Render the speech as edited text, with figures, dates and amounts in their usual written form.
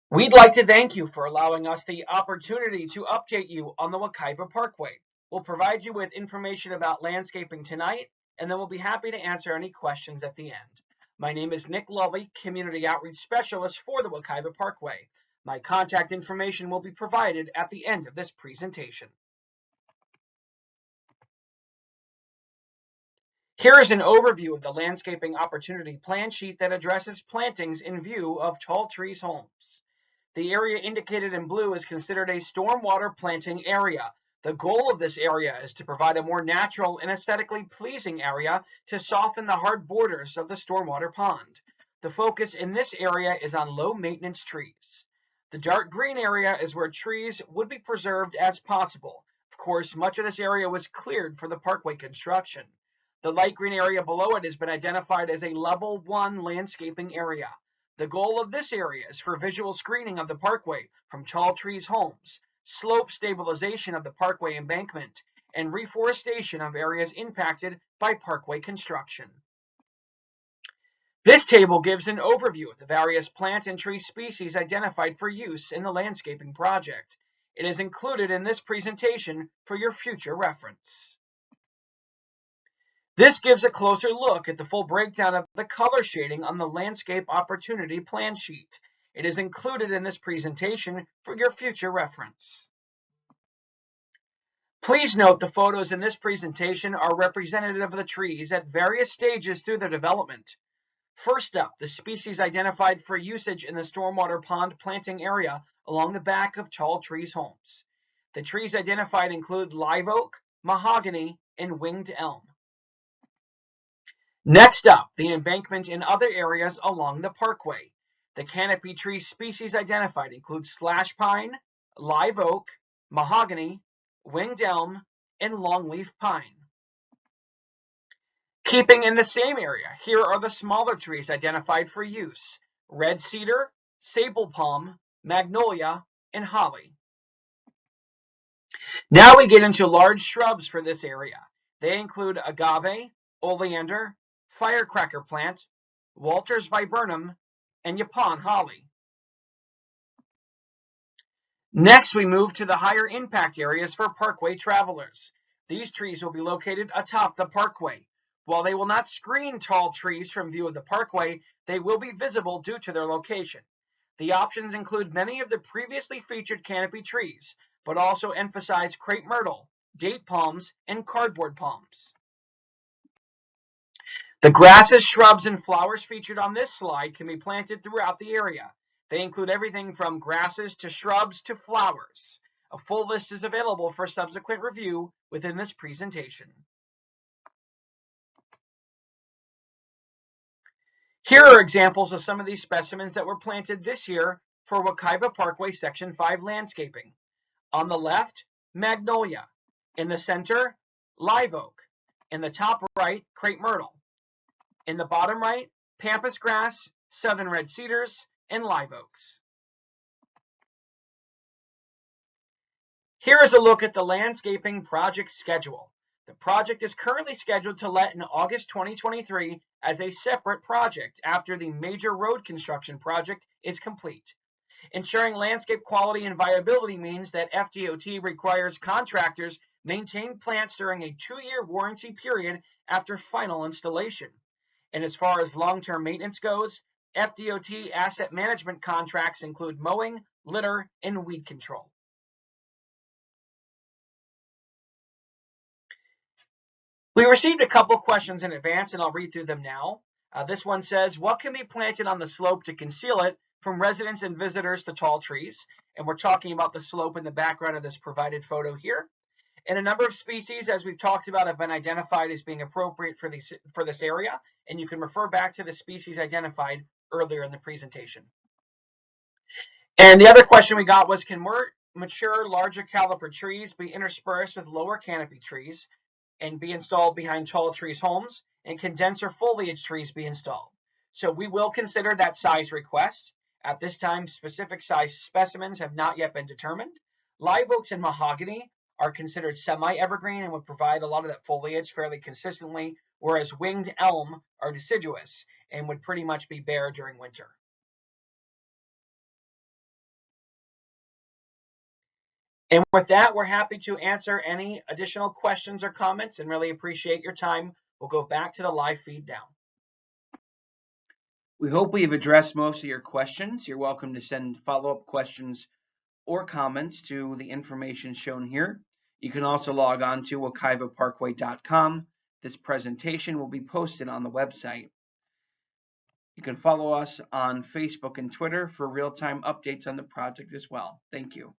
We'd like to thank you for allowing us the opportunity to update you on the Wekiva Parkway. We'll provide you with information about landscaping tonight, and then we'll be happy to answer any questions at the end. My name is Nick Lovey, Community Outreach Specialist for the Wekiva Parkway. My contact information will be provided at the end of this presentation. Here is an overview of the landscaping opportunity plan sheet that addresses plantings in view of Tall Trees Homes. The area indicated in blue is considered a stormwater planting area. The goal of this area is to provide a more natural and aesthetically pleasing area to soften the hard borders of the stormwater pond. The focus in this area is on low maintenance trees. The dark green area is where trees would be preserved as possible. Of course, much of this area was cleared for the parkway construction. The light green area below it has been identified as a level 1 landscaping area. The goal of this area is for visual screening of the parkway from Tall Trees Homes, slope stabilization of the parkway embankment, and reforestation of areas impacted by parkway construction. This table gives an overview of the various plant and tree species identified for use in the landscaping project. It is included in this presentation for your future reference. This gives a closer look at the full breakdown of the color shading on the landscape opportunity plan sheet. It is included in this presentation for your future reference. Please note the photos in this presentation are representative of the trees at various stages through their development. First up, the species identified for usage in the stormwater pond planting area along the back of Tall Trees Homes. The trees identified include live oak, mahogany, and winged elm. Next up, the embankment in other areas along the parkway. The canopy tree species identified include slash pine, live oak, mahogany, winged elm, and longleaf pine. Keeping in the same area, here are the smaller trees identified for use: red cedar, sable palm, magnolia, and holly. Now we get into large shrubs for this area. They include agave, oleander, firecracker plant, Walter's viburnum, and Yaupon holly. Next, we move to the higher impact areas for parkway travelers. These trees will be located atop the parkway. While they will not screen tall trees from view of the parkway, they will be visible due to their location. The options include many of the previously featured canopy trees, but also emphasize crepe myrtle, date palms, and cardboard palms. The grasses, shrubs, and flowers featured on this slide can be planted throughout the area. They include everything from grasses to shrubs to flowers. A full list is available for subsequent review within this presentation. Here are examples of some of these specimens that were planted this year for Wekiva Parkway Section 5 landscaping. On the left, magnolia. In the center, live oak. In the top right, crepe myrtle. In the bottom right, pampas grass, southern red cedars, and live oaks. Here is a look at the landscaping project schedule. The project is currently scheduled to let in August 2023 as a separate project after the major road construction project is complete. Ensuring landscape quality and viability means that FDOT requires contractors maintain plants during a 2-year warranty period after final installation. And as far as long-term maintenance goes, FDOT asset management contracts include mowing, litter, and weed control. We received a couple questions in advance, and I'll read through them now. This one says, what can be planted on the slope to conceal it from residents and visitors to tall trees? And we're talking about the slope in the background of this provided photo here. And a number of species, as we've talked about, have been identified as being appropriate for this area, and you can refer back to the species identified earlier in the presentation. And the other question we got was, can more mature, larger caliber trees be interspersed with lower canopy trees and be installed behind Tall Trees Homes, and can denser foliage trees be installed? So we will consider that size request. At this time, specific size specimens have not yet been determined. Live oaks and mahogany are considered semi-evergreen and would provide a lot of that foliage fairly consistently, whereas winged elm are deciduous and would pretty much be bare during winter. And with that, we're happy to answer any additional questions or comments and really appreciate your time. We'll go back to the live feed now. We hope we've addressed most of your questions. You're welcome to send follow-up questions or comments to the information shown here. You can also log on to wekivaparkway.com. This presentation will be posted on the website. You can follow us on Facebook and Twitter for real-time updates on the project as well. Thank you.